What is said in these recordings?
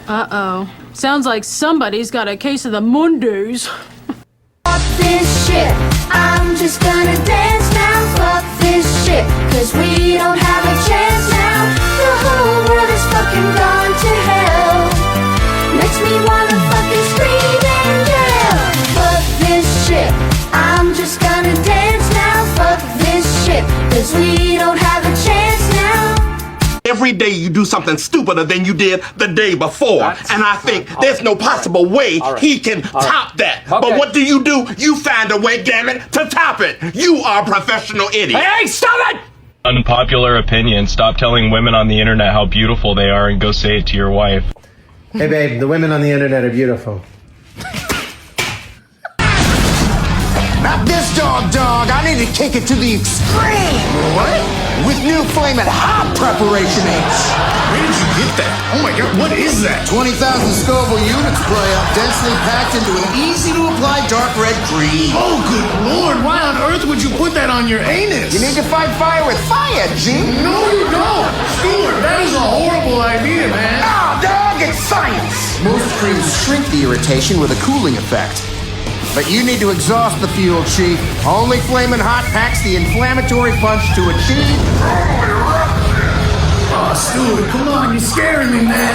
Uh-oh. Sounds like somebody's got a case of the Mondays. Fuck this shit. I'm just gonna dance now. Fuck this shit. Cause we don't have a chance now. The whole world is fucking gone to hell. Makes me wanna fucking scream and yell. Fuck this shit. I'm just gonna dance now. Fuck this shit. Cause we don't have a chance now. Every day you do something stupider than you did the day before. And I think there's no possible way he can top that. Okay. But what do? You find a way, damn it, to top it. You are a professional idiot. Hey, stop it! Unpopular opinion. Stop telling women on the internet how beautiful they are and go say it to your wife. Hey, babe, the women on the internet are beautiful. Not this dog. I need to kick it to the extreme. What? With new Flamin' Hot Preparation H. Where did you get that? Oh my god, what is that? 20,000 Scoville units, player. Densely packed into an easy-to-apply dark red cream. Oh, good lord, why on earth would you put that on your anus? You need to fight fire with fire, G. No, you don't. Stuart, that is a horrible idea, man. Ah, dog, it's science. Most creams shrink the irritation with a cooling effect. But you need to exhaust the fuel, Chief. Only Flamin' Hot packs the inflammatory punch to achieve. Oh, Stuart, come on, you're scaring me, man.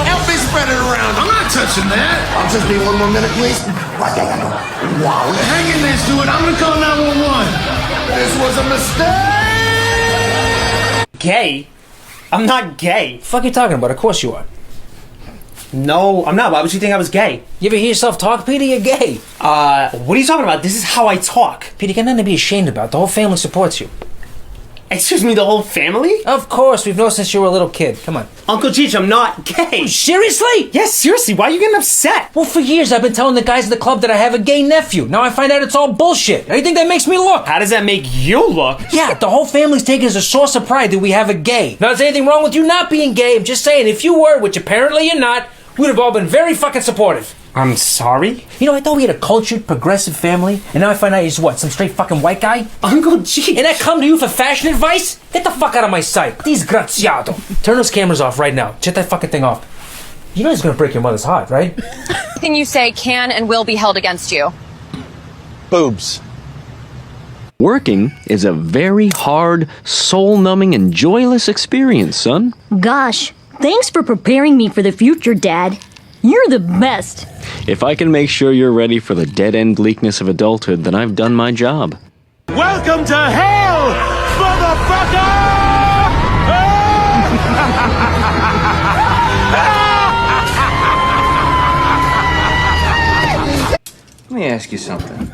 Help me spread it around. I'm not touching that. I'll just be 1 more minute, please. Wow. Hang in there, Stuart. I'm gonna call 911. This was a mistake. Gay? I'm not gay. The fuck are you talking about? Of course you are. No, I'm not. Why would you think I was gay? You ever hear yourself talk, Peter? You're gay. What are you talking about? This is how I talk. Peter, you got nothing to be ashamed about. The whole family supports you. Excuse me, the whole family? Of course, we've known since you were a little kid. Come on. Uncle Cheech, I'm not gay. Seriously? Yes, seriously. Why are you getting upset? Well, for years I've been telling the guys at the club that I have a gay nephew. Now I find out it's all bullshit. How do you think that makes me look? How does that make you look? Yeah, the whole family's taken as a source of pride that we have a gay. Now, is anything wrong with you not being gay? I'm just saying, if you were, which apparently you're not, we'd have all been very fucking supportive. I'm sorry? You know, I thought we had a cultured, progressive family, and now I find out he's what, some straight fucking white guy? Uncle G. And I come to you for fashion advice? Get the fuck out of my sight. Disgraziato. Turn those cameras off right now. Shut that fucking thing off. You know he's gonna break your mother's heart, right? Everything you say can and will be held against you. Boobs. Working is a very hard, soul-numbing, and joyless experience, son. Gosh, thanks for preparing me for the future, Dad. You're the best. If I can make sure you're ready for the dead-end bleakness of adulthood, then I've done my job. Welcome to hell, motherfucker! Let me ask you something.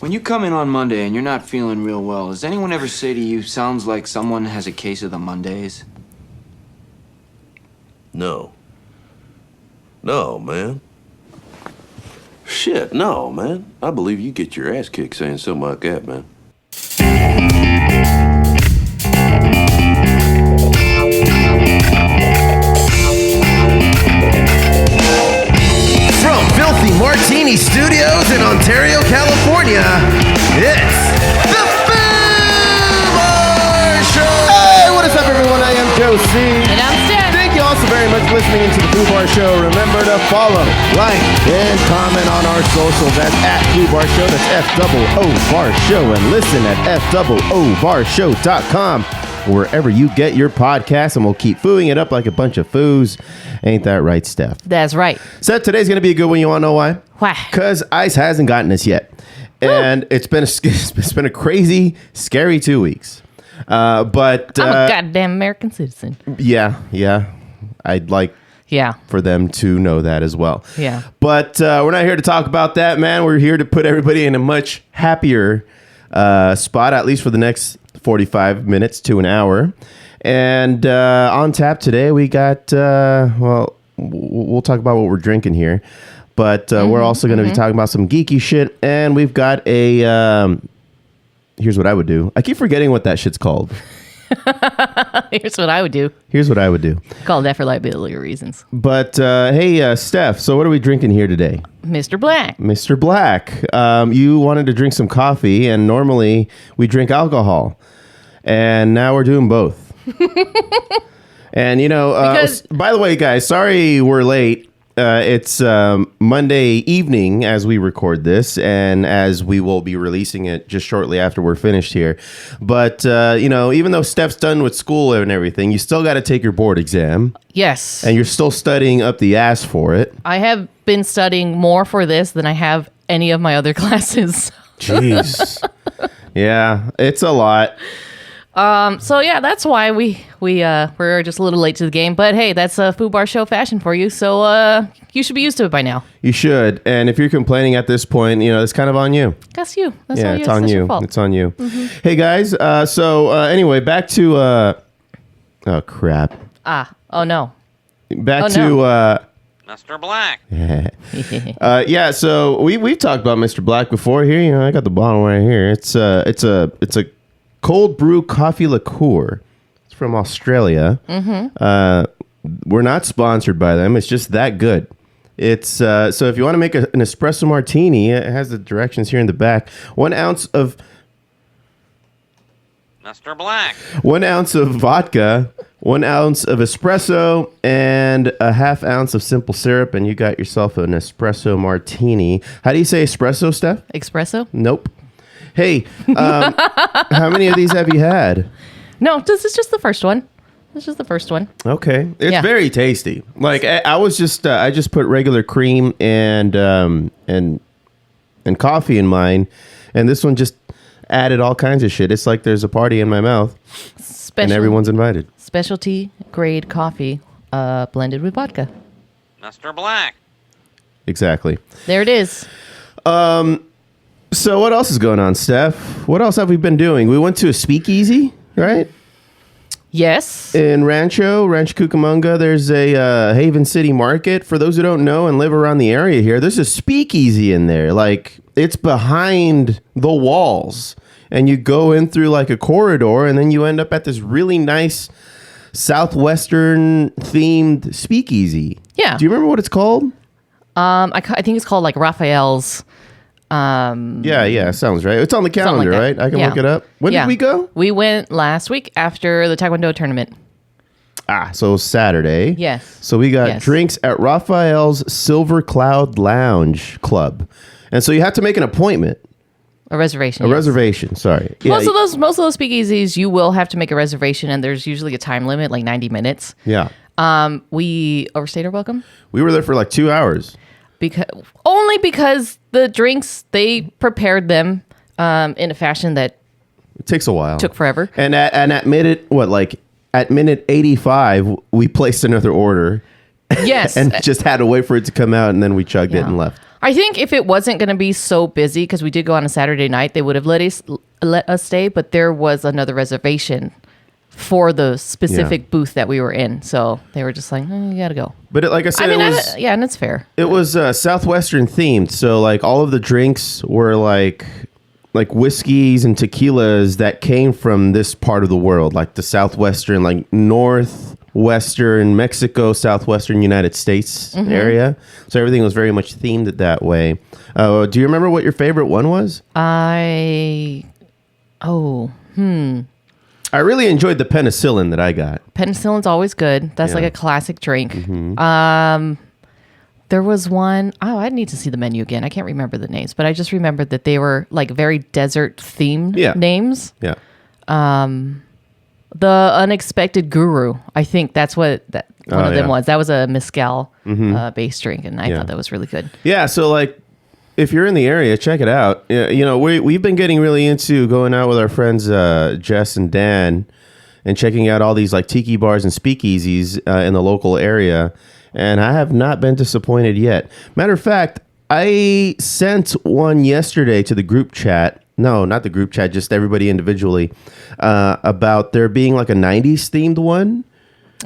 When you come in on Monday and you're not feeling real well, does anyone ever say to you, sounds like someone has a case of the Mondays? No. No, man. Shit, no, man. I believe you get your ass kicked saying something like that, man. From Filthy Martini Studios in Ontario, California, it's the Foobar Show! Hey, what is up, everyone? I am Josie. And I'm Steph. Thank you all so very much for listening into the Foobar Show. Remember to follow, like, and comment on our socials. That's at Foobar Show. That's F-O-O-Bar Show. And listen at FOOBarshow.com. Wherever you get your podcast, and we'll keep fooing it up like a bunch of foos. Ain't that right, Steph? That's right. So today's going to be a good one. You want to know why? Why? Because ICE hasn't gotten us yet. And it's been a crazy, scary 2 weeks. But I'm a goddamn American citizen. Yeah. I'd like for them to know that as well. Yeah. But we're not here to talk about that, man. We're here to put everybody in a much happier spot, at least for the next 45 minutes to an hour. And on tap today, we got, we'll talk about what we're drinking here. But we're also going to be talking about some geeky shit. And we've got a, here's what I would do. I keep forgetting what that shit's called. Here's what I would do. Call that for liability reasons. But hey, Steph, so what are we drinking here today? Mr. Black. Mr. Black. You wanted to drink some coffee, and normally we drink alcohol. And now we're doing both. And, by the way, guys, sorry we're late. It's Monday evening as we record this, and as we will be releasing it just shortly after we're finished here. But, even though Steph's done with school and everything, you still got to take your board exam. Yes. And you're still studying up the ass for it. I have been studying more for this than I have any of my other classes. Jeez. Yeah, it's a lot. So yeah, that's why we're just a little late to the game. But hey, that's a Foobar show fashion for you. So you should be used to it by now. You should. And if you're complaining at this point, it's kind of on you. That's you. That's yeah, on you. It's on you. Your fault. It's on you. Mm-hmm. Hey guys. Anyway, back to. Oh crap. Oh no. Back to. Mr. Black. Yeah. So we've talked about Mr. Black before. Here, I got the bottle right here. It's a cold brew coffee liqueur. It's from Australia. Mm-hmm. We're not sponsored by them. It's just that good. It's so if you want to make an espresso martini, it has the directions here in the back. 1 ounce of Mr. Black. 1 ounce of vodka, 1 ounce of espresso, and a ½ ounce of simple syrup, and you got yourself an espresso martini. How do you say espresso, Steph? Espresso? Nope. Hey, how many of these have you had? No, this is just the first one. This is the first one. Okay, it's very tasty. Like I was just, I just put regular cream and coffee in mine, and this one just added all kinds of shit. It's like there's a party in my mouth, and everyone's invited. Specialty grade coffee, blended with vodka. Mr. Black. Exactly. There it is. So what else is going on, Steph? What else have we been doing? We went to a speakeasy, right? Yes. In Rancho Cucamonga, there's a Haven City Market. For those who don't know and live around the area here, there's a speakeasy in there. Like, it's behind the walls. And you go in through like a corridor, and then you end up at this really nice Southwestern themed speakeasy. Yeah. Do you remember what it's called? I think it's called like Raphael's. Yeah, sounds right. It's on the calendar, right? I can look it up. When did we go? We went last week after the Taekwondo tournament. So it was Saturday. Yes. So we got drinks at Raphael's Silver Cloud Lounge Club. And so you have to make an appointment. A reservation. Reservation, sorry. Most of those speakeasies, you will have to make a reservation, and there's usually a time limit, like 90 minutes. Yeah. We overstayed our welcome. We were there for like 2 hours. Only because the drinks, they prepared them in a fashion that it takes a while. Took forever. And at minute 85, we placed another order. Yes. And just had to wait for it to come out, and then we chugged it and left. I think if it wasn't going to be so busy, because we did go on a Saturday night, they would have let us stay, but there was another reservation for the specific booth that we were in. So they were just like, you got to go. But like I said, and it's fair. It was Southwestern themed. So like all of the drinks were like whiskeys and tequilas that came from this part of the world, like the Southwestern, like Northwestern Mexico, Southwestern United States area. So everything was very much themed that way. Do you remember what your favorite one was? I really enjoyed the penicillin that I got. Penicillin's always good. That's like a classic drink. Mm-hmm. There was one, I need to see the menu again. I can't remember the names, but I just remembered that they were like very desert themed names. Yeah. The Unexpected Guru, I think that's what one of them was. That was a mezcal based drink, and I thought that was really good. Yeah, so like if you're in the area, check it out. We've been getting really into going out with our friends Jess and Dan and checking out all these like tiki bars and speakeasies in the local area, and I have not been disappointed yet. Matter of fact, I sent one yesterday to the group chat. No, not the group chat, just everybody individually, about there being like a 90s themed one.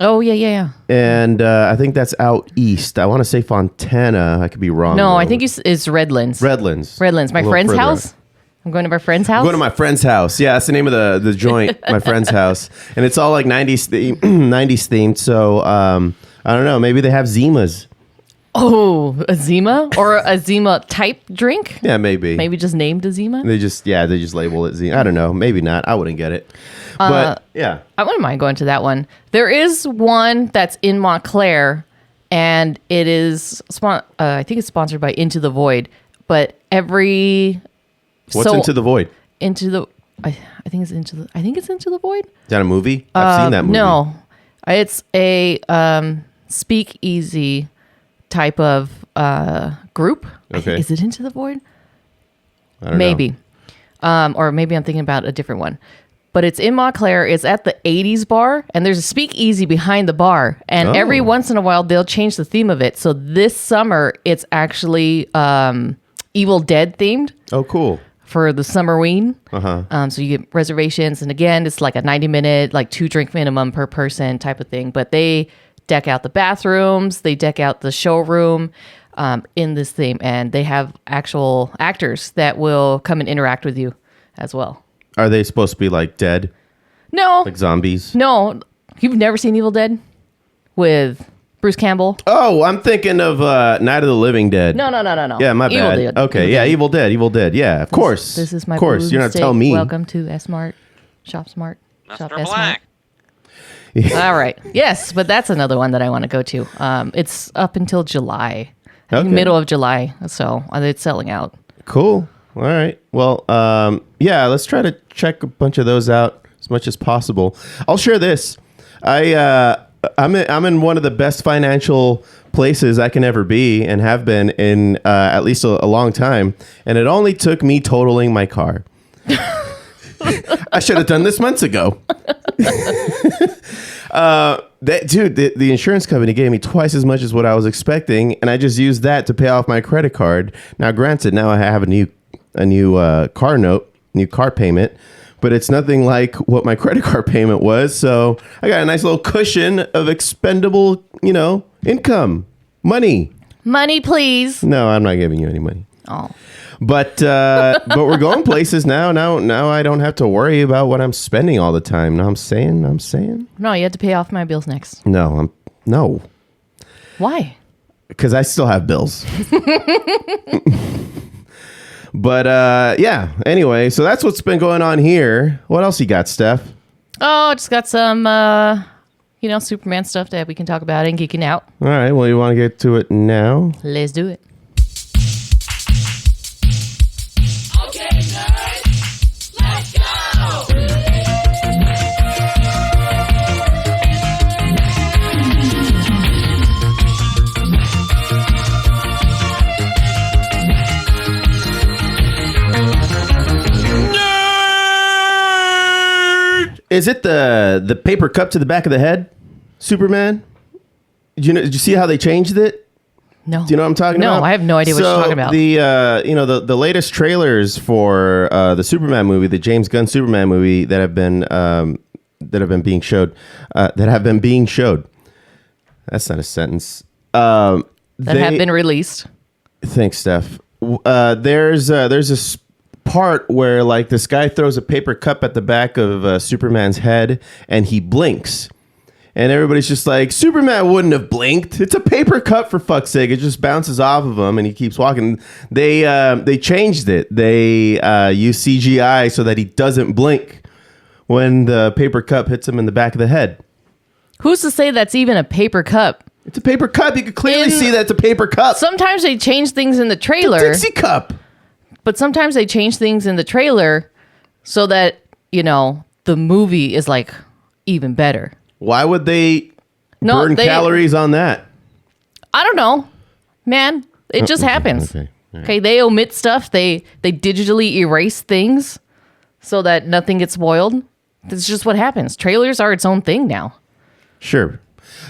Oh, yeah. And I think that's out east. I want to say Fontana. I could be wrong. No, I think it's Redlands. Redlands. My friend's house. I'm going to my friend's house. I'm going to my friend's house. Yeah, that's the name of the joint, my friend's house. And it's all like 90s themed. So I don't know. Maybe they have Zimas. Oh, a Zima or a Zima type drink? Yeah, maybe. Maybe just named a Zima? They just label it Zima. I don't know. Maybe not. I wouldn't get it. But yeah. I wouldn't mind going to that one. There is one that's in Montclair, and it is, I think it's sponsored by Into the Void. But What's Into the Void? I think it's Into the Void. Is that a movie? I've seen that movie. No. It's a speakeasy type of group. Okay. Is it Into the Void? I don't Maybe. Or maybe I'm thinking about a different one. But it's in Montclair. It's at the 80s bar, and there's a speakeasy behind the bar. And every once in a while, they'll change the theme of it. So this summer, it's actually Evil Dead themed. Oh, cool. For the Summerween. Uh-huh. So you get reservations. And again, it's like a 90-minute, like 2 drink minimum per person type of thing. But they deck out the bathrooms. They deck out the showroom in this theme. And they have actual actors that will come and interact with you as well. Are they supposed to be like dead? No. Like zombies? No. You've never seen Evil Dead with Bruce Campbell? Oh, I'm thinking of Night of the Living Dead. No. Yeah, my Evil bad. Dead. Okay, Evil Dead. Yeah, of course. This is my Of course, you're not mistake. telling me. Welcome to S-Mart. Shop Smart. Shop Mr. S-Mart. All right. Yes, but that's another one that I want to go to. It's up until July. I think Okay. middle of July. So it's selling out. Cool. All right. Well, yeah, let's try to check a bunch of those out as much as possible. I'll share this. I'm in one of the best financial places I can ever be and have been in at least a long time. And it only took me totaling my car. I should have done this months ago. The insurance company gave me twice as much as what I was expecting, and I just used that to pay off my credit card. Now, granted, now I have a new car note, new car payment, but it's nothing like what my credit card payment was. So I got a nice little cushion of expendable, income, money. Money, please. No, I'm not giving you any money. Oh. But we're going places now. Now I don't have to worry about what I'm spending all the time. No, I'm saying. No, you had to pay off my bills next. No. Why? Because I still have bills. But yeah. Anyway, so that's what's been going on here. What else you got, Steph? Oh, just got some, Superman stuff that we can talk about in Geeking Out. All right. Well, you want to get to it now? Let's do it. Is it the paper cup to the back of the head, Superman? Did you see how they changed it? No. Do you know what I'm talking about? No, I have no idea what you're talking about. The latest trailers for the Superman movie, the James Gunn Superman movie that have been being showed. That's not a sentence. That have been released. Thanks, Steph. There's this part where like this guy throws a paper cup at the back of Superman's head and he blinks. And everybody's just like, Superman wouldn't have blinked. It's a paper cup, for fuck's sake. It just bounces off of him and he keeps walking. They changed it. They use CGI so that he doesn't blink when the paper cup hits him in the back of the head. Who's to say that's even a paper cup? It's a paper cup. You can clearly see that it's a paper cup. Sometimes they change things in the trailer. It's a Dixie cup. But sometimes they change things in the trailer so that, the movie is like even better. Why would they burn calories on that? I don't know. Man, it just happens. Okay. Right. Okay, they omit stuff. They digitally erase things so that nothing gets spoiled. That's just what happens. Trailers are its own thing now. Sure.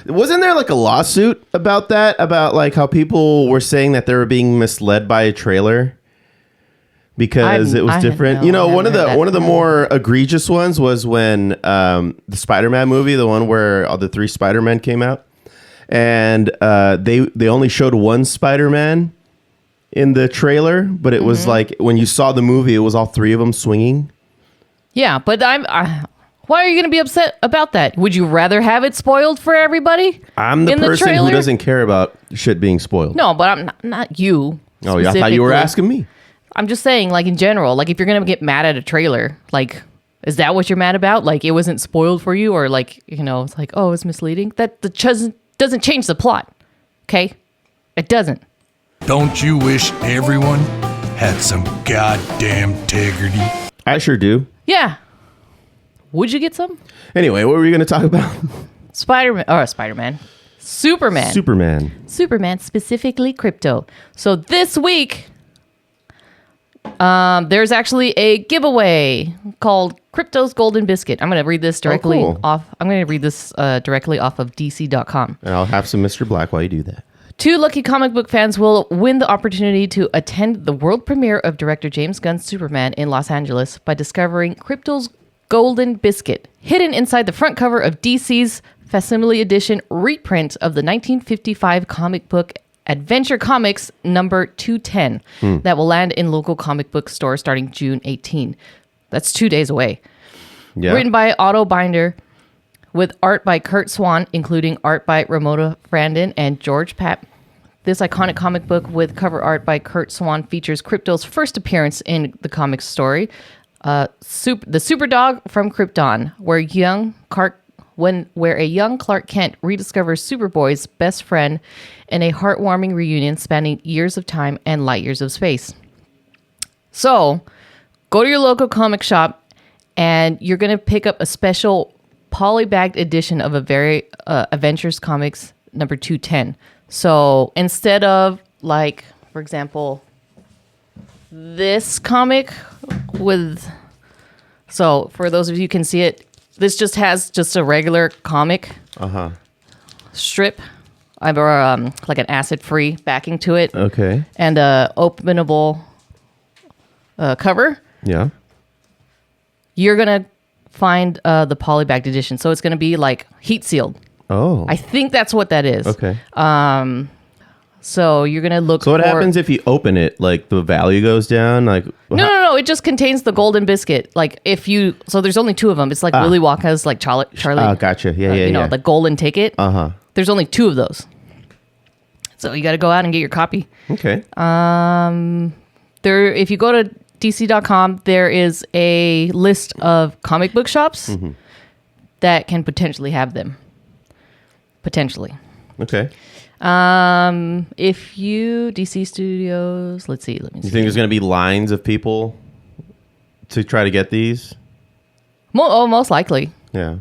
Wasn't there like a lawsuit about that? About like how people were saying that they were being misled by a trailer? Because it was different. One of the more egregious ones was when the Spider-Man movie, the one where all the 3 Spider-Men came out, and they only showed one Spider-Man in the trailer, but it was like when you saw the movie, it was all 3 of them swinging. Yeah, but Why are you going to be upset about that? Would you rather have it spoiled for everybody? I'm the person who doesn't care about shit being spoiled. No, but I'm not you. Oh, yeah, I thought you were asking me. I'm just saying, like, in general, like, if you're going to get mad at a trailer, like, is that what you're mad about? Like, it wasn't spoiled for you? Or, like, you know, it's like, oh, it's misleading? That doesn't change the plot. Okay? It doesn't. Don't you wish everyone had some goddamn integrity? I sure do. Yeah. Would you get some? Anyway, what were you going to talk about? Spider-Man. Superman, specifically Krypto. So this week, there's actually a giveaway called Krypto's Golden Biscuit. I'm going to read this directly off of DC.com. And I'll have some Mr. Black while you do that. 2 lucky comic book fans will win the opportunity to attend the world premiere of director James Gunn's Superman in Los Angeles by discovering Krypto's Golden Biscuit, hidden inside the front cover of DC's facsimile edition reprint of the 1955 comic book Adventure Comics number 210 that will land in local comic book stores starting June 18. That's 2 days away. Yeah. Written by Otto Binder, with art by Kurt Swan, including art by Ramona Frandon and George Papp. This iconic comic book with cover art by Kurt Swan features Krypto's first appearance in the comic story, the Superdog from Krypton, where a young Clark Kent rediscovers Superboy's best friend in a heartwarming reunion spanning years of time and light years of space. So, go to your local comic shop, and you're going to pick up a special polybagged edition of a very Adventures Comics number 210. So instead of, like, for example, this comic with, so for those of you who can see it, this just has just a regular comic strip, or like an acid-free backing to it. Okay. And a openable cover. Yeah. You're going to find the polybagged edition. So it's going to be like heat sealed. Oh. I think that's what that is. Okay. So you're going to look So what happens if you open it? Like the value goes down? Like No. It just contains the golden biscuit. Like so there's only 2 of them. It's like Willy Wonka's like Charlie. Oh, gotcha. Yeah, you know, the golden ticket. Uh-huh. There's only 2 of those. So you got to go out and get your copy. Okay. If you go to DC.com, there is a list of comic book shops that can potentially have them. Potentially. Okay. If you DC Studios, let me see. You think there's going to be lines of people to try to get these? Most likely. Yeah.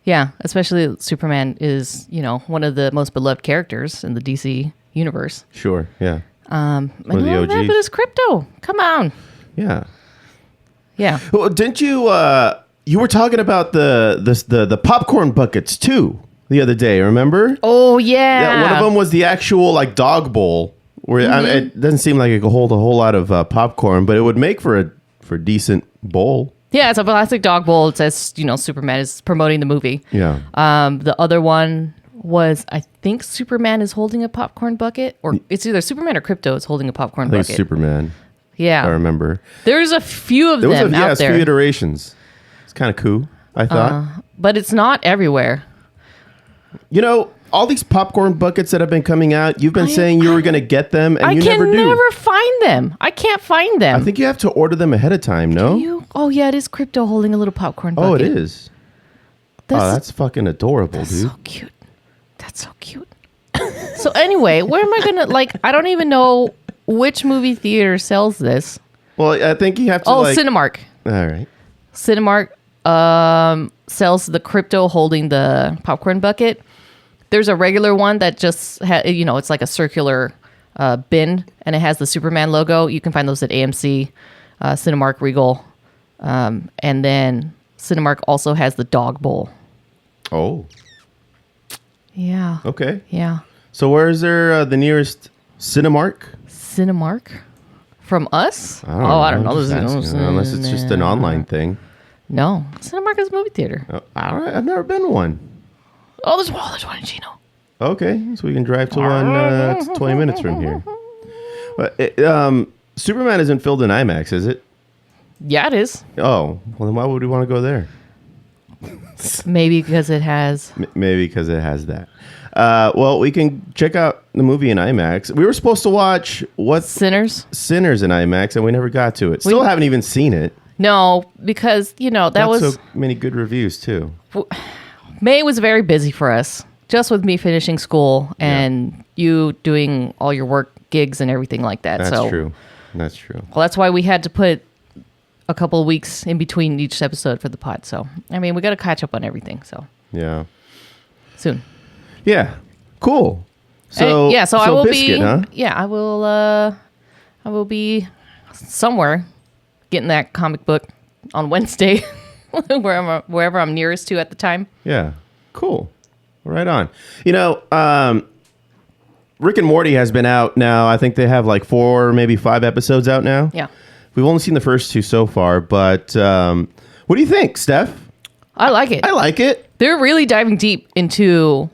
Yeah, especially Superman is, you know, one of the most beloved characters in the DC universe. Sure. Yeah. One of the OGs. But it's Krypto. Come on. Yeah. Yeah. Well, didn't you? You were talking about the popcorn buckets too the other day. Remember? Oh yeah. One of them was the actual like dog bowl, where it doesn't seem like it could hold a whole lot of popcorn, but it would make for a decent bowl. Yeah, it's a plastic dog bowl. It says, you know, Superman is promoting the movie. Yeah. The other one was, I think Superman is holding a popcorn bucket, or it's either Superman or Krypto is holding a popcorn bucket. I think Superman. Yeah. I remember. There's a few of them out there. Yeah, a few iterations. It's kind of cool, I thought. But it's not everywhere. You know, all these popcorn buckets that have been coming out, you've been saying you were going to get them, and you never do. I can never find them. I can't find them. I think you have to order them ahead of time, no? Oh, yeah, it is Krypto holding a little popcorn bucket. Oh, it is? That's fucking adorable, dude. That's so cute. That's so cute. So anyway, where am I going to, I don't even know which movie theater sells this. Well, I think you have to, Cinemark. All right. Cinemark sells the Krypto holding the popcorn bucket. There's a regular one that just it's like a circular bin, and it has the Superman logo. You can find those at AMC, Cinemark, Regal, and then Cinemark also has the dog bowl. Oh. Yeah. Okay. Yeah. So where is there the nearest Cinemark? Cinemark? From us? I don't know. Unless it's just an online thing. No. Cinemark is a movie theater. All right. I've never been to one. Oh, there's one in Chino. Okay. So we can drive to one. It's 20 minutes from here. But Superman isn't filmed in IMAX, is it? Yeah, it is. Oh. Well, then why would we want to go there? Maybe because it has. Maybe because it has that. Well, we can check out the movie in IMAX. We were supposed to watch Sinners in IMAX, and we never got to it. Still haven't even seen it. No, because, that Not was... so many good reviews, too. May was very busy for us, just with me finishing school and you doing all your work gigs and everything like that. That's true. That's true. Well, that's why we had to put a couple of weeks in between each episode for the pod. So, I mean, we got to catch up on everything. So, yeah. Soon. Yeah. Cool. So, so I will biscuit, be. Huh? Yeah, I will be somewhere getting that comic book on Wednesday, wherever I'm nearest to at the time. Yeah. Cool. Right on. Rick and Morty has been out now. I think they have like 4, maybe 5 episodes out now. Yeah. We've only seen the first 2 so far, but what do you think, Steph? I like it. I like it. They're really diving deep into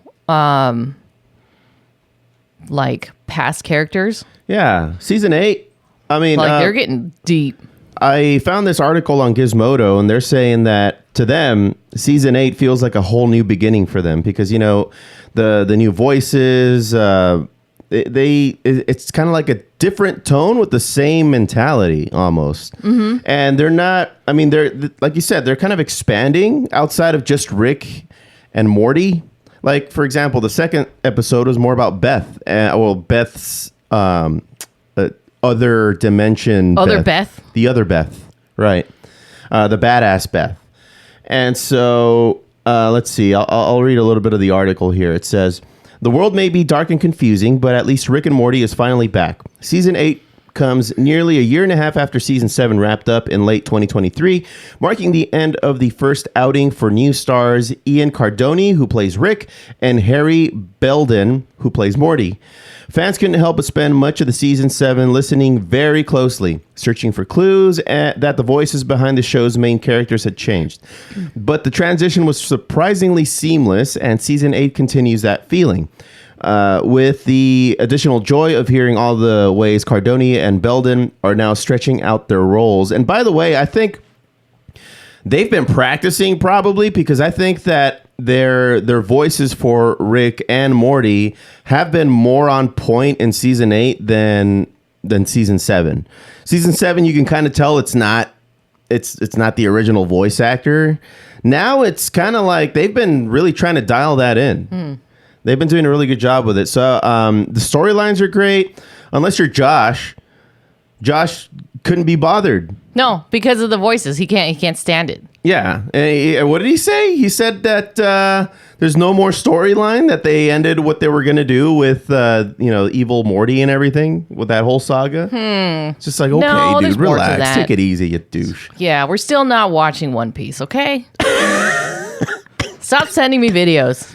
like past characters. Yeah. Season 8. I mean, they're getting deep. I found this article on Gizmodo, and they're saying that to them, season 8 feels like a whole new beginning for them because, the new voices, it's kind of like a different tone with the same mentality almost. Mm-hmm. And they're not, they're, like you said, they're kind of expanding outside of just Rick and Morty. Like, for example, the second episode was more about Beth. Beth's other dimension. Beth? The other Beth, right. The badass Beth. And so, let's see. I'll read a little bit of the article here. It says, the world may be dark and confusing, but at least Rick and Morty is finally back. Season 8 comes nearly a year and a half after season 7 wrapped up in late 2023, marking the end of the first outing for new stars Ian Cardone, who plays Rick, and Harry Belden, who plays Morty. Fans couldn't help but spend much of the season 7 listening very closely, searching for clues that the voices behind the show's main characters had changed. But the transition was surprisingly seamless, and season 8 continues that feeling. With the additional joy of hearing all the ways Cardone and Belden are now stretching out their roles. And by the way, I think they've been practicing probably because I think that their voices for Rick and Morty have been more on point in season 8 than season 7. Season 7, you can kind of tell it's not the original voice actor. Now it's kind of like they've been really trying to dial that in. They've been doing a really good job with it. So the storylines are great. Unless you're Josh. Josh couldn't be bothered. No, because of the voices. He can't stand it. Yeah. What did he say? He said that there's no more storyline, that they ended what they were going to do with evil Morty and everything with that whole saga. It's just like, okay, dude, relax. Take it easy, you douche. Yeah, we're still not watching One Piece, okay? Stop sending me videos.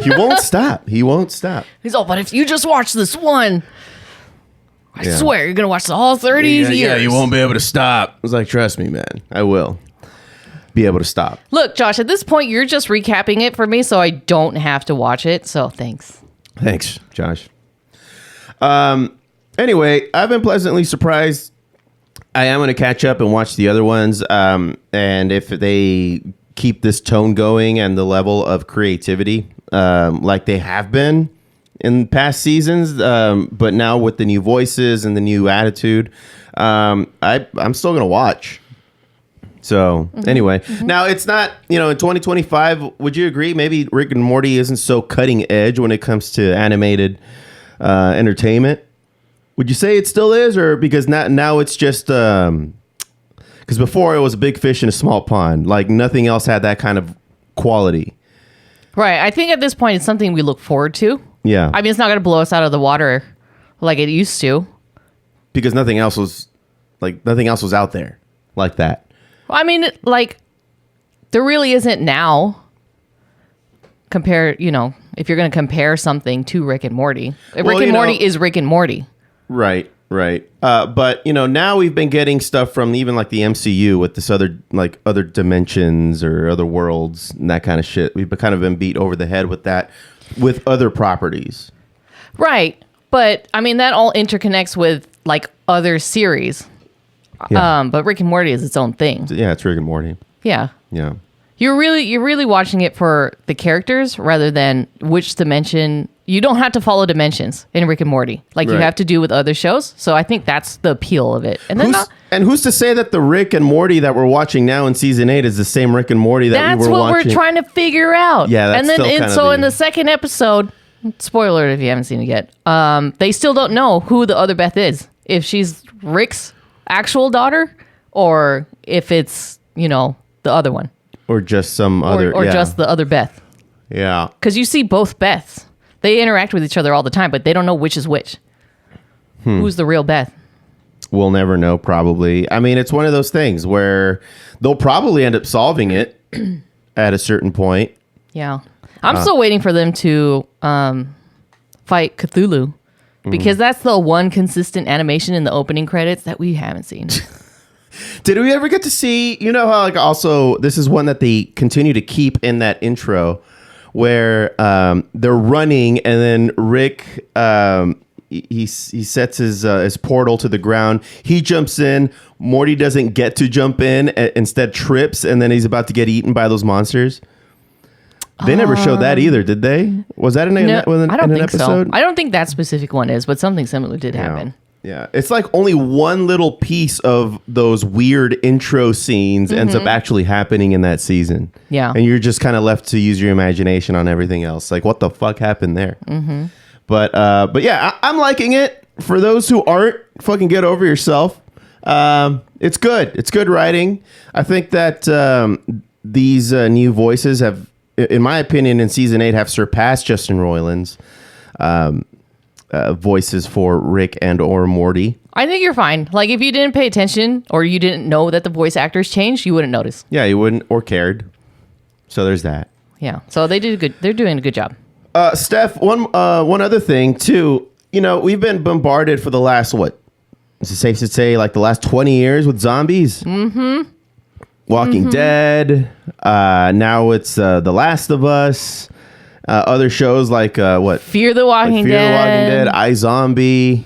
He won't stop. He won't stop. He's all, but if you just watch this one, I swear you're going to watch the whole 30 years. Yeah, you won't be able to stop. I was like, trust me, man. I will be able to stop. Look, Josh, at this point, you're just recapping it for me, so I don't have to watch it. So thanks. Thanks, Josh. Anyway, I've been pleasantly surprised. I am going to catch up and watch the other ones. And if they keep this tone going and the level of creativity like they have been in past seasons, but now with the new voices and the new attitude, I'm still going to watch. So anyway, now it's not, in 2025, would you agree? Maybe Rick and Morty isn't so cutting edge when it comes to animated entertainment. Would you say it still is, or because now it's just, because before it was a big fish in a small pond, like nothing else had that kind of quality. Right. I think at this point it's something we look forward to. Yeah. I mean, it's not going to blow us out of the water like it used to. Because nothing else was out there like that. I mean, like, there really isn't now. If you're going to compare something to Rick and Morty. Rick and Morty is Rick and Morty. Right. But, now we've been getting stuff from even like the MCU with this other dimensions or other worlds and that kind of shit. We've kind of been beat over the head with that with other properties. Right. But, I mean, that all interconnects with like other series. Yeah. But Rick and Morty is its own thing. Yeah, it's Rick and Morty. Yeah. Yeah. You're really watching it for the characters rather than which dimension. You don't have to follow dimensions in Rick and Morty like you Right. have to do with other shows. So I think that's the appeal of it. And then who's to say that the Rick and Morty that we're watching now in season 8 is the same Rick and Morty that that's we were what watching? we're trying to figure out. Yeah, that's and then still kind of so in the second episode, spoiler if you haven't seen it yet, they still don't know who the other Beth is. If she's Rick's actual daughter or if it's, the other one. Or just some other... Or yeah. just the other Beth. Yeah. Because you see both Beths. They interact with each other all the time, but they don't know which is which. Who's the real Beth? We'll never know, probably. I mean, it's one of those things where they'll probably end up solving it at a certain point. Yeah. I'm still waiting for them to fight Cthulhu because that's the one consistent animation in the opening credits that we haven't seen. Did we ever get to see, how also this is one that they continue to keep in that intro where they're running and then Rick he sets his portal to the ground. He jumps in. Morty doesn't get to jump in, instead trips, and then he's about to get eaten by those monsters. They never showed that either, did they? Was that in an episode? So. I don't think that specific one is, but something similar did happen. Yeah, it's like only one little piece of those weird intro scenes ends up actually happening in that season. Yeah. And you're just kind of left to use your imagination on everything else. Like, what the fuck happened there? Mm-hmm. But yeah, I'm liking it. For those who aren't, fucking get over yourself. It's good. It's good writing. I think that these new voices have, in my opinion, in season 8 have surpassed Justin Roiland's voices for Rick and or Morty. I think you're fine. Like if you didn't pay attention or you didn't know that the voice actors changed, you wouldn't notice. Yeah, you wouldn't or cared. So there's that. Yeah. So they did good. They're doing a good job. Steph, one other thing too. We've been bombarded for the last is it safe to say like the last 20 years with zombies? Mm-hmm. Walking Dead. Now it's The Last of Us. Other shows like Fear the Walking Dead, iZombie.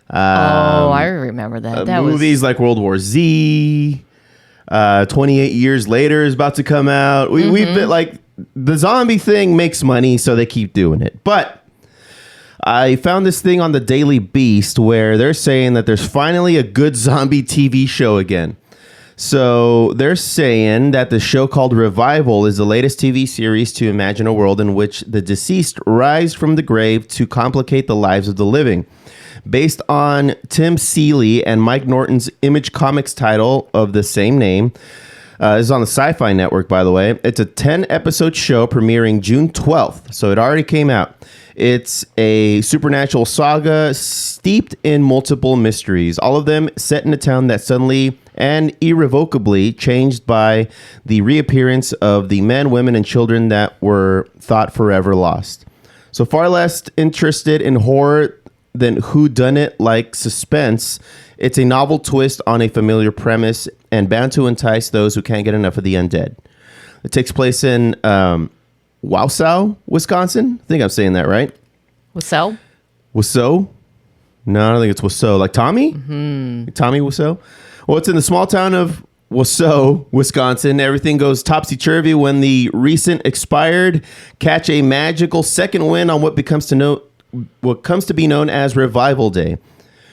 I remember that. That movies like World War Z. 28 Years Later is about to come out. We've been like the zombie thing makes money, so they keep doing it. But I found this thing on the Daily Beast where they're saying that there's finally a good zombie TV show again. So they're saying that the show called Revival is the latest TV series to imagine a world in which the deceased rise from the grave to complicate the lives of the living. Based on Tim Seeley and Mike Norton's Image Comics title of the same name. This is on the Sci-Fi Network, by the way. It's a 10-episode show premiering June 12th, so it already came out. It's a supernatural saga steeped in multiple mysteries, all of them set in a town that suddenly and irrevocably changed by the reappearance of the men, women, and children that were thought forever lost. So far less interested in horror than whodunit-like suspense, it's a novel twist on a familiar premise and bound to entice those who can't get enough of the undead. It takes place in Wausau, Wisconsin. I think I'm saying that right. Wausau? Wausau? No, I don't think it's Wausau. Like Tommy? Mm-hmm. Tommy Wausau? Well, it's in the small town of Wausau, Wisconsin. Everything goes topsy-turvy when the recent expired catch a magical second wind on what comes to be known as Revival Day.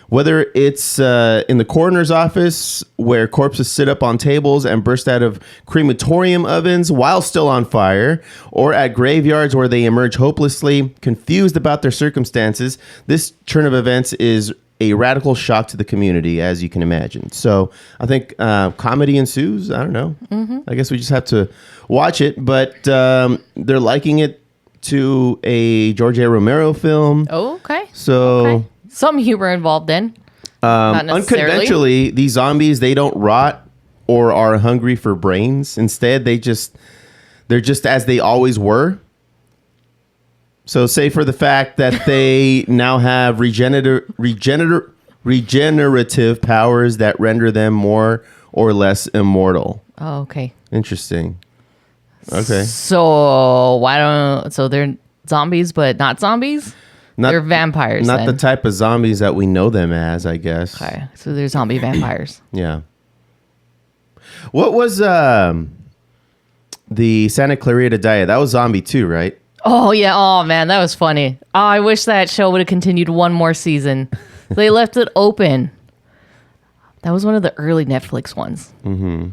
Whether it's in the coroner's office where corpses sit up on tables and burst out of crematorium ovens while still on fire, or at graveyards where they emerge hopelessly confused about their circumstances, this turn of events is a radical shock to the community, as you can imagine. So I think comedy ensues. I don't know. Mm-hmm. I guess we just have to watch it, but they're liking it to a George A. Romero film. Oh, okay. So... Okay. Some humor involved then. Not necessarily. Unconventionally, these zombies, they don't rot or are hungry for brains. Instead, they're just as they always were. So say for the fact that they now have regenerative powers that render them more or less immortal. Oh, okay. Interesting. Okay. So they're zombies, but not zombies? They're vampires. Not the type of zombies that we know them as, I guess. Okay. So they're zombie vampires. Yeah. What was the Santa Clarita Diet. That was zombie too, right? Oh, yeah. Oh, man, that was funny. Oh, I wish that show would have continued one more season. They left it open. That was one of the early Netflix ones. Mm-hmm.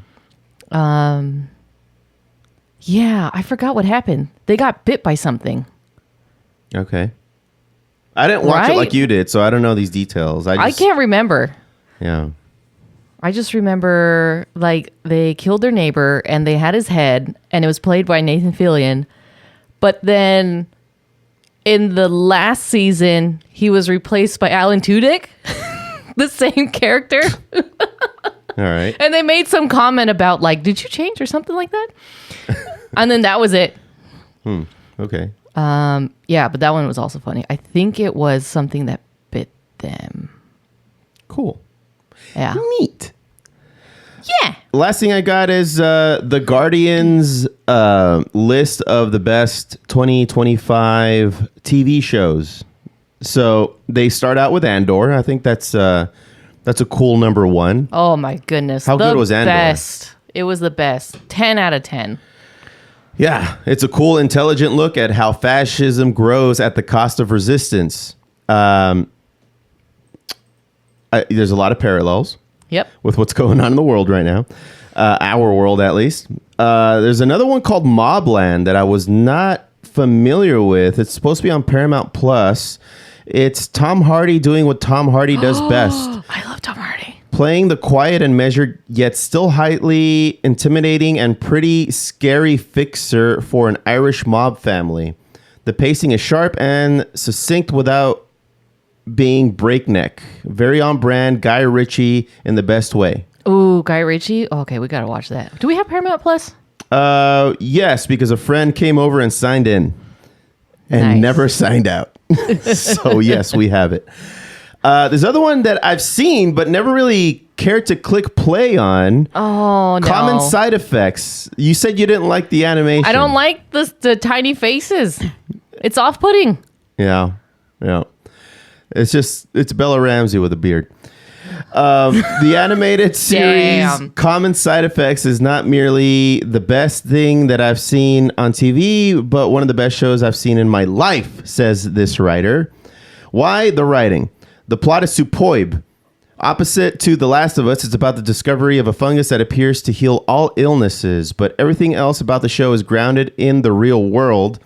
Yeah, I forgot what happened. They got bit by something. Okay. I didn't watch it like you did, so I don't know these details. I can't remember. Yeah. I just remember, like, they killed their neighbor, and they had his head, and it was played by Nathan Fillion. But then in the last season, he was replaced by Alan Tudyk, the same character. All right. And they made some comment about, like, did you change or something like that? And then that was it. Okay. Yeah, but that one was also funny. I think it was something that bit them. Cool. Yeah. Neat. Yeah. Last thing I got is the Guardian's list of the best 2025 TV shows. So they start out with Andor. I think that's a cool number one. Oh my goodness. How good was Andor? Best. It was the best. 10 out of 10. Yeah, it's a cool, intelligent look at how fascism grows at the cost of resistance. There's a lot of parallels. Yep. With what's going on in the world right now. Our world, at least. There's another one called Mobland that I was not familiar with. It's supposed to be on Paramount Plus. It's Tom Hardy doing what Tom Hardy does best. I love Tom Hardy. Playing the quiet and measured, yet still highly intimidating and pretty scary fixer for an Irish mob family. The pacing is sharp and succinct without being breakneck. Very on brand, Guy Ritchie in the best way. Ooh, Guy Ritchie. Okay, we gotta watch that. Do we have Paramount Plus? Yes, because a friend came over and signed in and never signed out. So yes, we have it. There's other one that I've seen but never really cared to click play on. Oh, no. Common Side Effects. You said you didn't like the animation. I don't like the tiny faces. It's off-putting. Yeah. It's Bella Ramsey with a beard. The animated series Common Side Effects is not merely the best thing that I've seen on TV, but one of the best shows I've seen in my life, says this writer. Why? The writing. The plot is superb. Opposite to The Last of Us, it's about the discovery of a fungus that appears to heal all illnesses, but everything else about the show is grounded in the real world.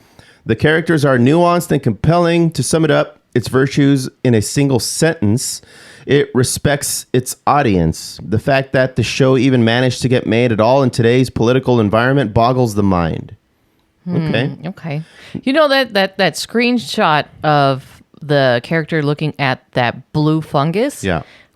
The characters are nuanced and compelling. To sum it up, its virtues in a single sentence: it respects its audience. The fact that the show even managed to get made at all in today's political environment boggles the mind. Okay. You know that screenshot of the character looking at that blue fungus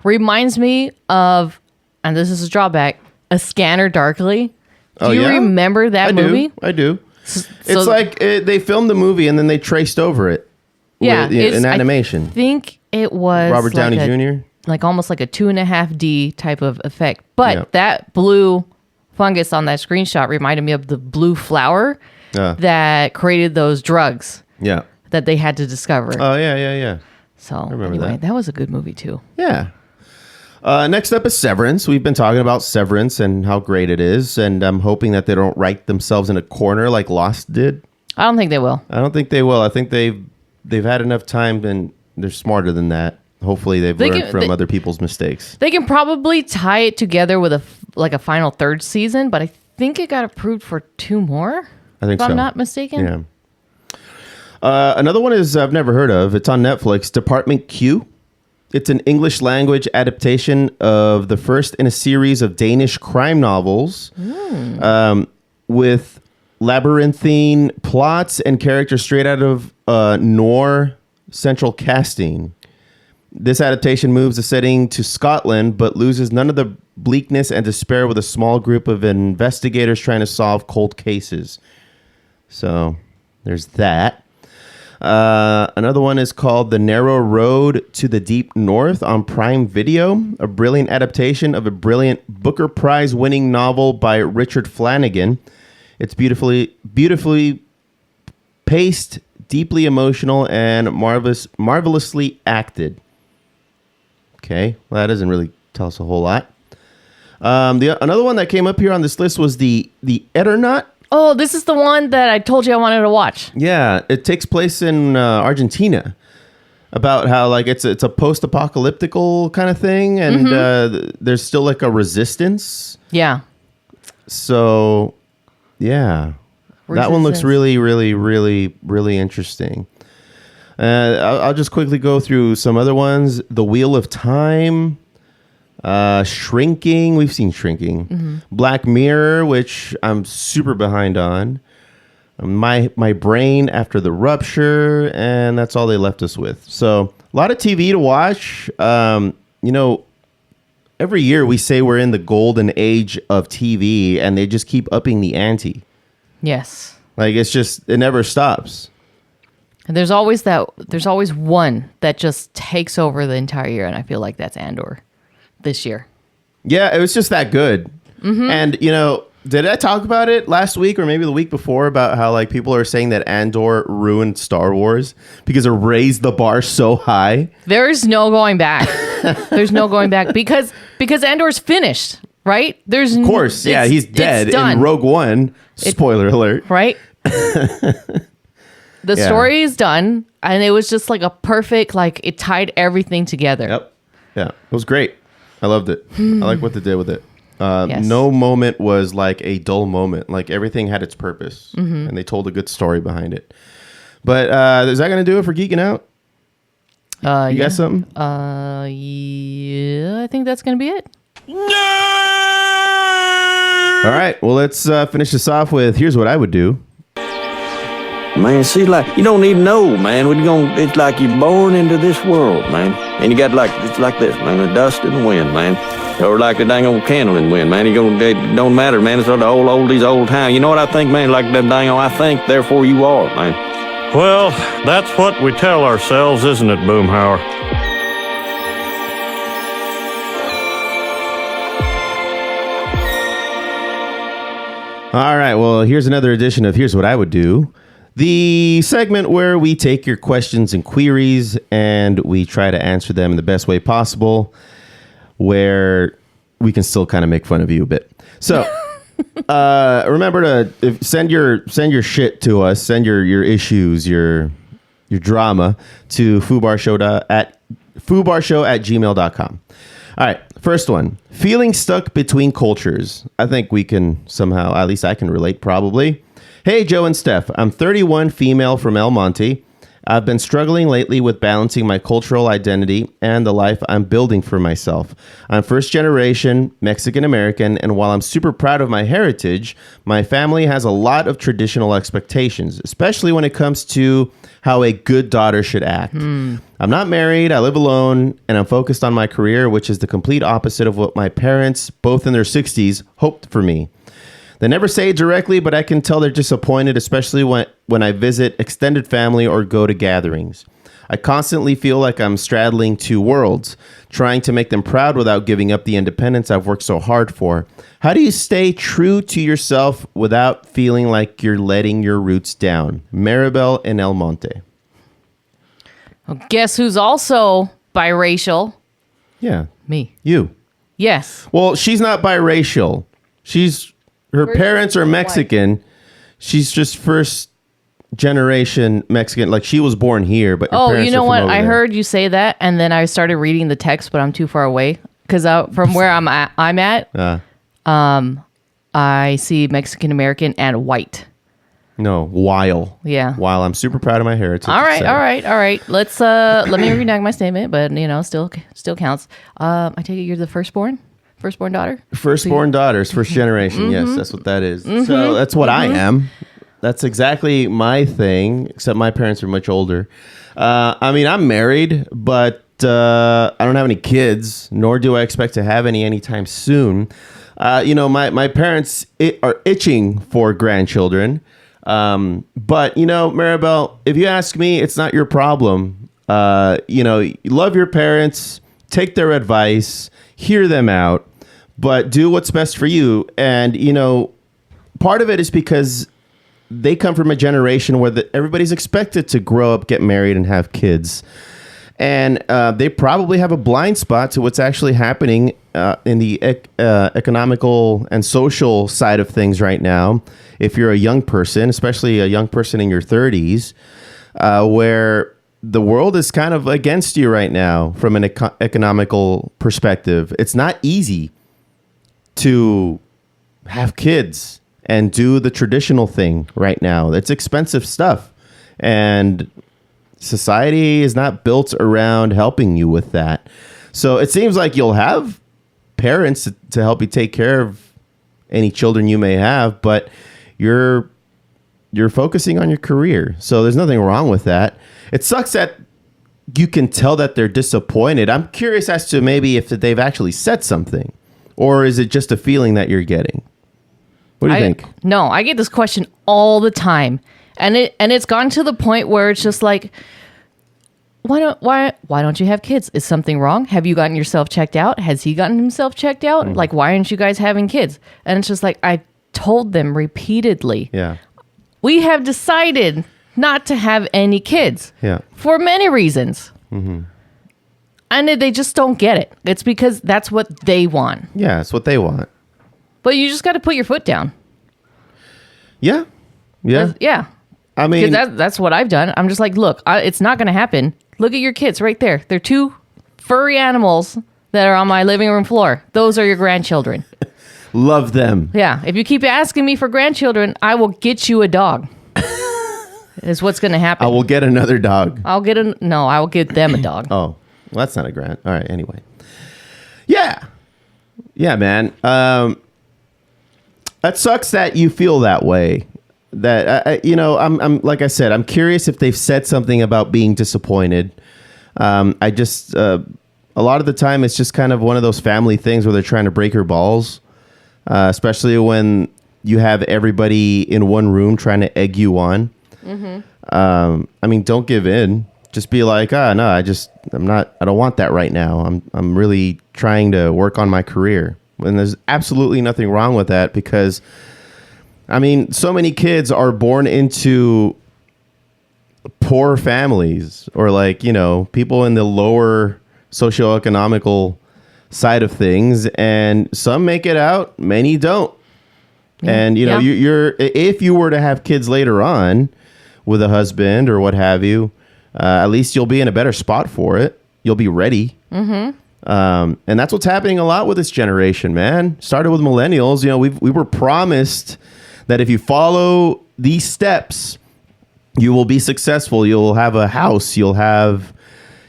reminds me of, and this is a drawback, A Scanner Darkly. Do you remember that movie? I do. It's like they filmed the movie and then they traced over it. Yeah, in animation. I think it was Robert Downey Jr. Like almost like a 2.5D type of effect. But that blue fungus on that screenshot reminded me of the blue flower that created those drugs. Yeah. That they had to discover. Oh yeah. So I remember that was a good movie too. Yeah. Next up is Severance. We've been talking about Severance and how great it is, and I'm hoping that they don't write themselves in a corner like Lost did. I don't think they will. I think they've had enough time and they're smarter than that. Hopefully they've learned from other people's mistakes. They can probably tie it together with a final third season, but I think it got approved for 2 more. I think if I'm not mistaken. Yeah. Another one is I've never heard of. It's on Netflix. Department Q. It's an English language adaptation of the first in a series of Danish crime novels with labyrinthine plots and characters straight out of Noir central casting. This adaptation moves the setting to Scotland, but loses none of the bleakness and despair with a small group of investigators trying to solve cold cases. So there's that. Another one is called The Narrow Road to the Deep North on Prime Video, a brilliant adaptation of a brilliant Booker Prize winning novel by Richard Flanagan. It's beautifully paced, deeply emotional, and marvelously acted. Okay, well, that doesn't really tell us a whole lot. Another one that came up here on this list was the Eternaut. Oh, this is the one that I told you I wanted to watch. Yeah, it takes place in Argentina. About how like it's a post-apocalyptical kind of thing, and there's still like a resistance. Yeah. So, yeah, that one looks really, really, really, really interesting. I'll just quickly go through some other ones. The Wheel of Time, Shrinking. We've seen Shrinking. Black Mirror, which I'm super behind on. My Brain After the Rupture, and that's all they left us with. So a lot of TV to watch. Every year we say we're in the golden age of TV, and they just keep upping the ante. Yes. Like it never stops. And there's always one that just takes over the entire year, and I feel like that's Andor this year. Yeah, it was just that good. And did I talk about it last week or maybe the week before about how like people are saying that Andor ruined Star Wars because it raised the bar so high? There's no going back. There's no going back because Andor's finished, right? Of course, yeah, he's dead in Rogue One. Spoiler alert. Right? The story is done, and it was just like a perfect, like it tied everything together. Yep. Yeah, it was great. I loved it. I like what they did with it. Yes. No moment was like a dull moment. Like everything had its purpose, and they told a good story behind it. But is that going to do it for Geeking Out? You got something? Yeah, I think that's going to be it. All right. Well, let's finish this off with here's what I would do. Man, see, like, you don't even know, man. It's like you're born into this world, man. And you got it's like this, man, the dust and the wind, man. Or like the dang old candle in the wind, man. It don't matter, man. It's all the oldies, old time. You know what I think, man? Like them dang old, I think, therefore you are, man. Well, that's what we tell ourselves, isn't it, Boomhauer? All right. Well, here's another edition of Here's What I Would Do. The segment where we take your questions and queries and we try to answer them in the best way possible, where we can still kind of make fun of you a bit. So remember to send your shit to us, send your issues, your drama to foobarshow@gmail.com. All right, first one. Feeling stuck between cultures. I think we can somehow, at least I can relate probably. Hey, Joe and Steph. I'm 31, female from El Monte. I've been struggling lately with balancing my cultural identity and the life I'm building for myself. I'm first generation Mexican American, and while I'm super proud of my heritage, my family has a lot of traditional expectations, especially when it comes to how a good daughter should act. I'm not married, I live alone, and I'm focused on my career, which is the complete opposite of what my parents, both in their 60s, hoped for me. They never say it directly, but I can tell they're disappointed, especially when I visit extended family or go to gatherings. I constantly feel like I'm straddling two worlds, trying to make them proud without giving up the independence I've worked so hard for. How do you stay true to yourself without feeling like you're letting your roots down? Maribel in El Monte. Well, guess who's also biracial? Yeah. Me. You. Yes. Well, she's not biracial. Her parents are Mexican. She's just first generation Mexican. Like she was born here, but her parents you know are from what? over I there. heard you say that, and then I started reading the text, but I'm too far away because from where I'm at, I see Mexican American and white. No, while. Yeah. While I'm super proud of my heritage. All right. Let's let me redact my statement, but still counts. I take it you're the firstborn daughter. Firstborn daughters, first generation. Yes, that's what that is. So that's what I am. That's exactly my thing. Except my parents are much older. I'm married, but I don't have any kids, nor do I expect to have any anytime soon. My parents are itching for grandchildren. But Maribel, if you ask me, it's not your problem. You love your parents, take their advice, hear them out, but do what's best for you. And, part of it is because they come from a generation where everybody's expected to grow up, get married, and have kids. And they probably have a blind spot to what's actually happening in the economical and social side of things right now. if you're a young person, especially a young person in your 30s, where the world is kind of against you right now from an economical perspective. It's not easy to have kids and do the traditional thing right now. It's expensive stuff. And society is not built around helping you with that. So it seems like you'll have parents to help you take care of any children you may have, but you're focusing on your career. So there's nothing wrong with that. It sucks that you can tell that they're disappointed. I'm curious as to maybe if they've actually said something, or is it just a feeling that you're getting? What do you think? No, I get this question all the time. And it's gone to the point where it's just like, why don't you have kids? Is something wrong? Have you gotten yourself checked out? Has he gotten himself checked out? Like, why aren't you guys having kids? And it's just like, I told them repeatedly. Yeah. We have decided not to have any kids. Yeah. For many reasons. Mm-hmm. And they just don't get it. It's because that's what they want. Yeah, it's what they want. But you just got to put your foot down. Yeah. Yeah. Yeah. I mean, because that's what I've done. I'm just like, look, it's not going to happen. Look at your kids right there. They're two furry animals that are on my living room floor. Those are your grandchildren. Love them. Yeah. If you keep asking me for grandchildren, I will get you a dog. Is what's going to happen. I will get another dog. I will get them a dog. Oh, well, that's not a grand. All right. Anyway. Yeah. Yeah, man. That sucks that you feel that way. That I'm like I said, I'm curious if they've said something about being disappointed. I just a lot of the time it's just kind of one of those family things where they're trying to break your balls, especially when you have everybody in one room trying to egg you on. Mm-hmm. I mean, don't give in. Just be like, no, I don't want that right now. I'm really trying to work on my career, and there's absolutely nothing wrong with that because. I mean, so many kids are born into poor families or people in the lower socioeconomical side of things. And some make it out, many don't. And, you're if you were to have kids later on with a husband or what have you, at least you'll be in a better spot for it. You'll be ready. Mm-hmm. And that's what's happening a lot with this generation, man. Started with millennials. We were promised that if you follow these steps, you will be successful. You'll have a house. You'll have,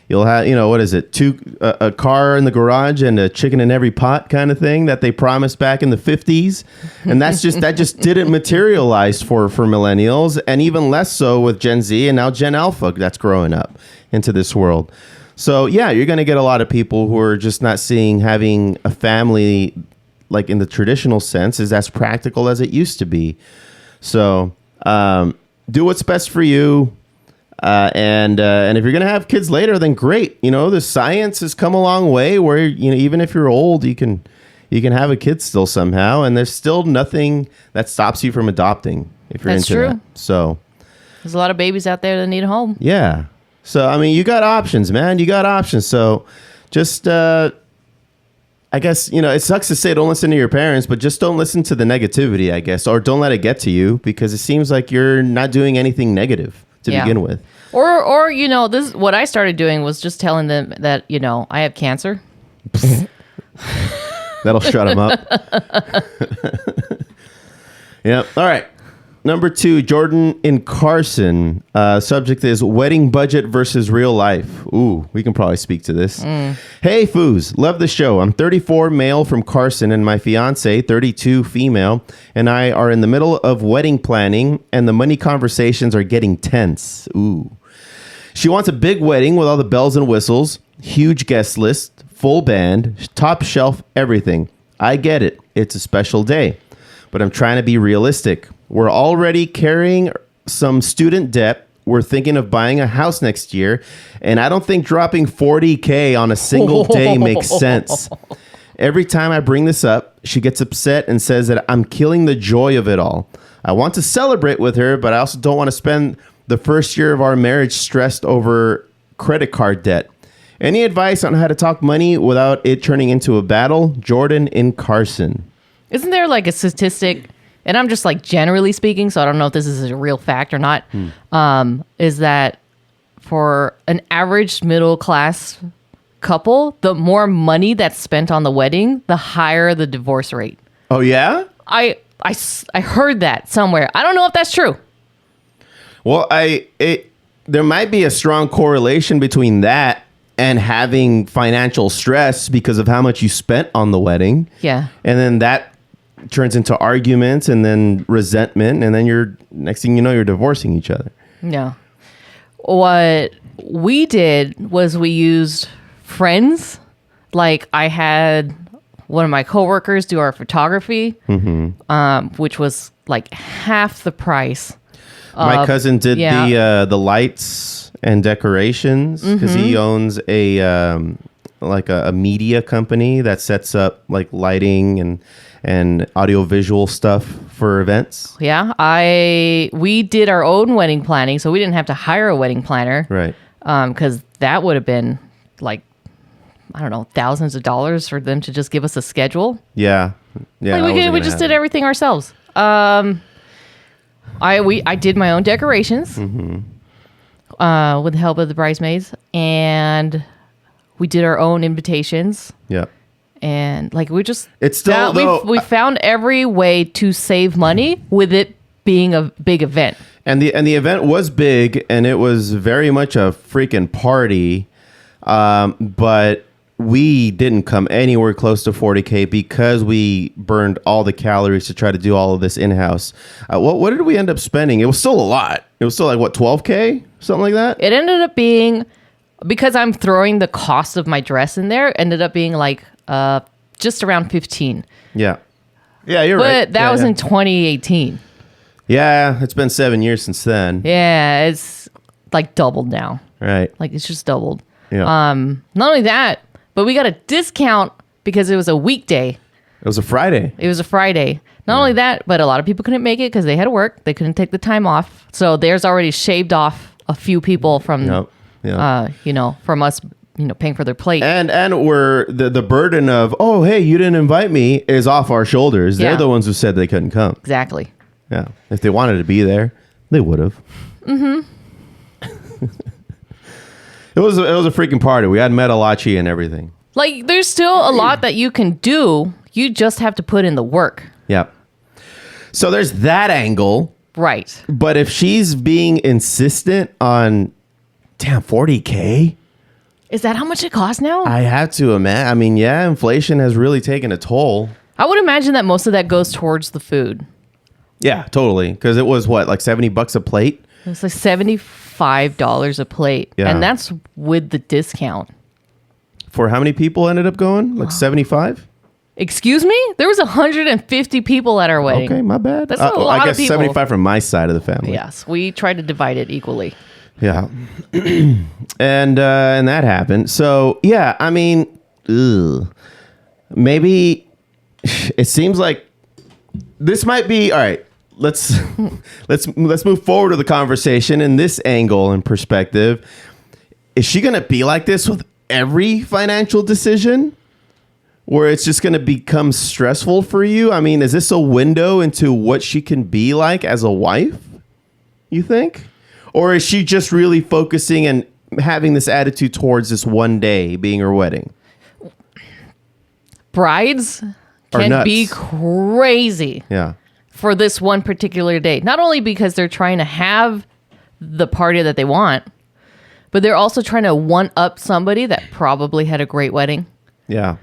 what is it? A car in the garage and a chicken in every pot kind of thing that they promised back in the 50s. And that just didn't materialize for millennials, and even less so with Gen Z and now Gen Alpha that's growing up into this world. So yeah, you're going to get a lot of people who are just not seeing having a family like in the traditional sense is as practical as it used to be. So do what's best for you. And if you're going to have kids later, then great. The science has come a long way where, even if you're old, you can have a kid still somehow. And there's still nothing that stops you from adopting if you're That's into true. that. So there's a lot of babies out there that need a home. Yeah. So, I mean, you got options, man. You got options. So just, I guess, it sucks to say don't listen to your parents, but just don't listen to the negativity, I guess, or don't let it get to you because it seems like you're not doing anything negative to begin with. Or this what I started doing was just telling them that, I have cancer. That'll shut them up. Yeah. All right. Number 2, Jordan in Carson. Subject is wedding budget versus real life. Ooh, we can probably speak to this. Hey, Foos. Love the show. I'm 34, male from Carson, and my fiance, 32, female, and I are in the middle of wedding planning, and the money conversations are getting tense. Ooh. She wants a big wedding with all the bells and whistles, huge guest list, full band, top shelf, everything. I get it. It's a special day, but I'm trying to be realistic. We're already carrying some student debt. We're thinking of buying a house next year, and I don't think dropping $40,000 on a single day makes sense. Every time I bring this up, she gets upset and says that I'm killing the joy of it all. I want to celebrate with her, but I also don't want to spend the first year of our marriage stressed over credit card debt. Any advice on how to talk money without it turning into a battle? Jordan in Carson. Isn't there like a statistic and I'm just like generally speaking, so I don't know if this is a real fact or not, is that for an average middle class couple, the more money that's spent on the wedding, the higher the divorce rate. Oh, yeah? I heard that somewhere. I don't know if that's true. Well, there might be a strong correlation between that and having financial stress because of how much you spent on the wedding. Yeah. And then that turns into arguments and then resentment. And then next thing you know, you're divorcing each other. No. What we did was we used friends. Like I had one of my coworkers do our photography, which was like half the price. My cousin did the lights and decorations because he owns a media company that sets up like lighting and audiovisual stuff for events. Yeah, we did our own wedding planning, so we didn't have to hire a wedding planner, right? Because that would have been like, I don't know, thousands of dollars for them to just give us a schedule. Yeah. Like we just did everything ourselves. I did my own decorations with the help of the bridesmaids, and we did our own invitations. Yeah. And like we just we found every way to save money with it being a big event. And the event was big, and it was very much a freaking party. But we didn't come anywhere close to 40K because we burned all the calories to try to do all of this in-house. What did we end up spending? It was still a lot. It was still like, what, 12K? Something like that? It ended up being, because I'm throwing the cost of my dress in there, ended up being like just around 15. Yeah. Yeah, you're right. But that was in 2018. Yeah, it's been 7 years since then. Yeah, it's like doubled now. Right. Like it's just doubled. Yeah. Not only that, but we got a discount because it was a weekday. It was a Friday. Not only that, but a lot of people couldn't make it because they had to work. They couldn't take the time off. So there's already shaved off a few people from, from us, paying for their plate. And we're the burden of, oh, hey, you didn't invite me is off our shoulders. They're the ones who said they couldn't come. Exactly. Yeah. If they wanted to be there, they would have. Mm-hmm. It was a freaking party. We had metalachi and everything. Like, there's still a lot that you can do. You just have to put in the work. Yep. So there's that angle. Right. But if she's being insistent on, 40K? Is that how much it costs now? I have to imagine. I mean, yeah, inflation has really taken a toll. I would imagine that most of that goes towards the food. Yeah, totally. Because it was what, like $70 a plate? It's like $75 a plate. Yeah. And that's with the discount. For how many people ended up going? Like 75? Excuse me? There was 150 people at our wedding. Okay, my bad. That's a lot I guess of people. 75 from my side of the family. Yes, we tried to divide it equally. Yeah. and that happened. So, yeah, I mean, maybe it seems like this might be, all right, let's move forward to the conversation in this angle and perspective. Is she going to be like this with every financial decision where it's just going to become stressful for you? I mean, is this a window into what she can be like as a wife, you think? Or is she just really focusing and having this attitude towards this one day being her wedding? Brides can be crazy. Yeah. For this one particular day. Not only because they're trying to have the party that they want, but they're also trying to one-up somebody that probably had a great wedding. Yeah.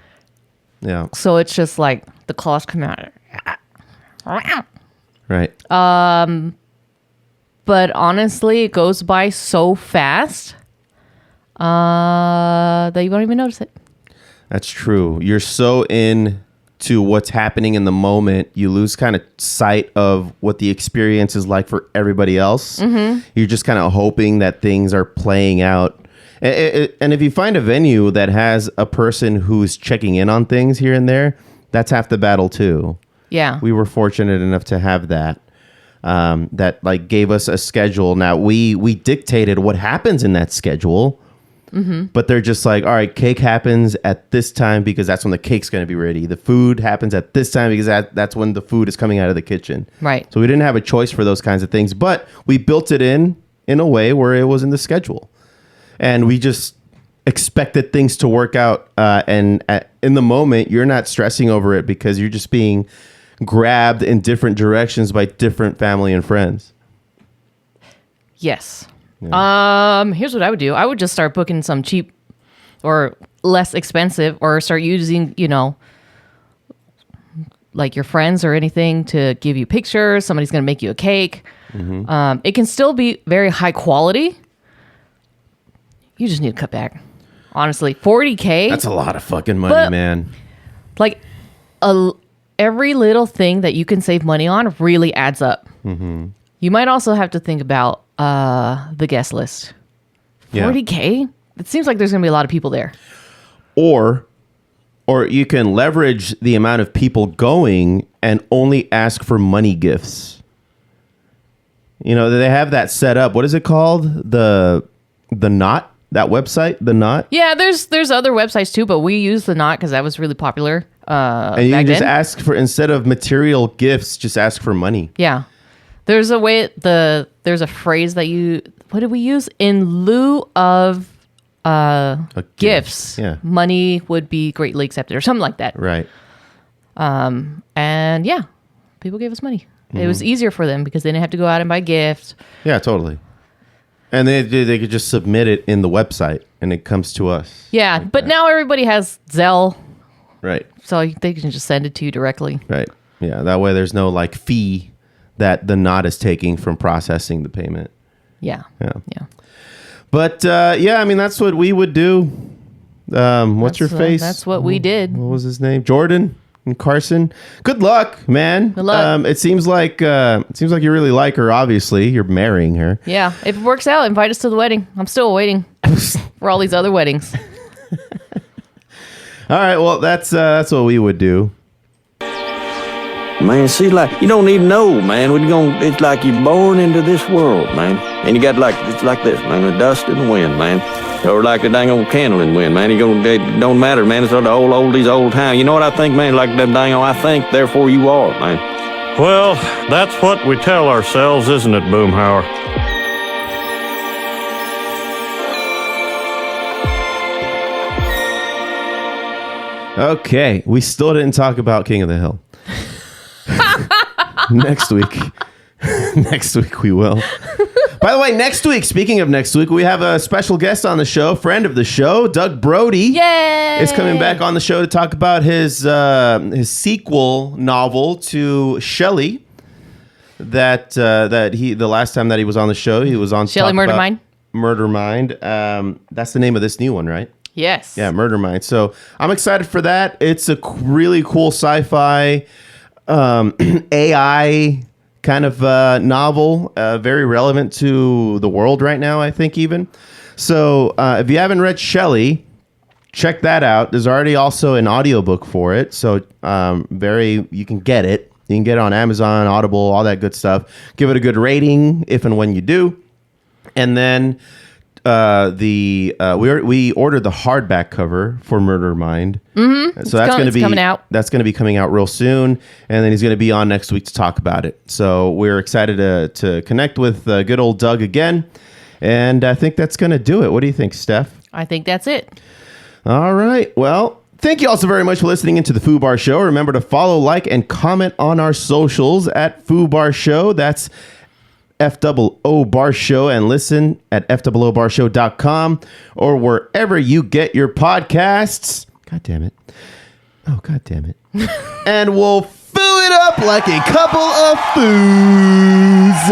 Yeah. So it's just like the claws come out. Right. But honestly, it goes by so fast that you won't even notice it. That's true. You're so in to what's happening in the moment, you lose kind of sight of what the experience is like for everybody else. Mm-hmm. You're just kind of hoping that things are playing out. And if you find a venue that has a person who's checking in on things here and there, that's half the battle too. Yeah. We were fortunate enough to have that. That like gave us a schedule. Now we dictated what happens in that schedule, Mm-hmm. But they're just like, all right, cake happens at this time because that's when the cake's going to be ready. The food happens at this time because that's when the food is coming out of the kitchen. Right. So we didn't have a choice for those kinds of things, but we built it in a way where it was in the schedule. And we just expected things to work out. In the moment, you're not stressing over it because you're just being grabbed in different directions by different family and friends. Yes. Yeah. Here's what I would do. I would just start booking some cheap or less expensive, or start using, like your friends or anything to give you pictures. Somebody's going to make you a cake. Mm-hmm. It can still be very high quality. You just need to cut back. Honestly, $40K. That's a lot of fucking money, man. Like every little thing that you can save money on really adds up. Mm-hmm. You might also have to think about the guest list. $40K? It seems like there's going to be a lot of people there. Or you can leverage the amount of people going and only ask for money gifts. They have that set up. What is it called? The Knot? That website, The Knot? Yeah, there's other websites too, but we use The Knot because that was really popular. And you can just ask for, instead of material gifts, just ask for money. Yeah. There's a way, there's a phrase that what did we use? In lieu of gifts, yeah. Money would be greatly accepted or something like that. Right. And yeah, people gave us money. Mm-hmm. It was easier for them because they didn't have to go out and buy gifts. Yeah, totally. And they could just submit it in the website and it comes to us. Yeah, like but now everybody has Zelle. Right. So they can just send it to you directly. Right. Yeah, that way there's no fee that the Knot is taking from processing the payment. Yeah. Yeah. But that's what we would do. What's your face? That's what we did. What was his name? Jordan and Carson. Good luck, man. Good luck. It seems like you really like her. Obviously, you're marrying her. Yeah. If it works out, invite us to the wedding. I'm still waiting for all these other weddings. All right. Well, that's what we would do. Man, see, you don't even know, man. It's like you're born into this world, man. And you got it's like this, man, the dust and the wind, man. Or like the dang old candle in the wind, man. It don't matter, man. It's all the oldies, old time. You know what I think, man? Like them dang old, I think, therefore you are, man. Well, that's what we tell ourselves, isn't it, Boomhauer? Okay, we still didn't talk about King of the Hill. Next week we will. By the way, next week, speaking of next week, we have a special guest on the show, friend of the show, Doug Brody. Yay! Is coming back on the show to talk about his sequel novel to Shelley. The last time that he was on the show, he was on Shelley Murder Mind. Murder Mind. That's the name of this new one, right? Yes. Yeah, Murder Mind. So I'm excited for that. It's a really cool sci-fi AI kind of novel, very relevant to the world right now, I think even. So if you haven't read Shelley, check that out. There's already also an audiobook for it. So you can get it. You can get it on Amazon, Audible, all that good stuff. Give it a good rating if and when you do. And then we ordered the hardback cover for Murder Mind. Mm-hmm. So that's going to be coming out. That's going to be coming out real soon, and then he's going to be on next week to talk about it. So we're excited to connect with good old Doug again, and I think that's going to do it. What do you think, Steph? I think that's it. All right. Well, thank you all so very much for listening into the Foobar Show. Remember to follow, like, and comment on our socials at Foobar Show. That's FOO Bar Show, and listen at FOOBarshow.com or wherever you get your podcasts. God damn it. Oh, God damn it. And we'll foo it up like a couple of foos.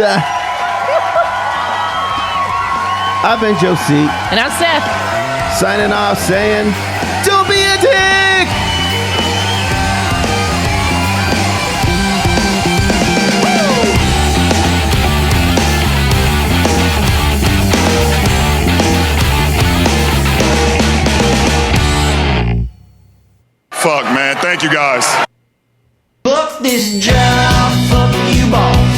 I've been Joe C. And I'm Steph. Signing off saying, don't be a dick! Fuck, man. Thank you, guys. Fuck this job, fuck you, boss.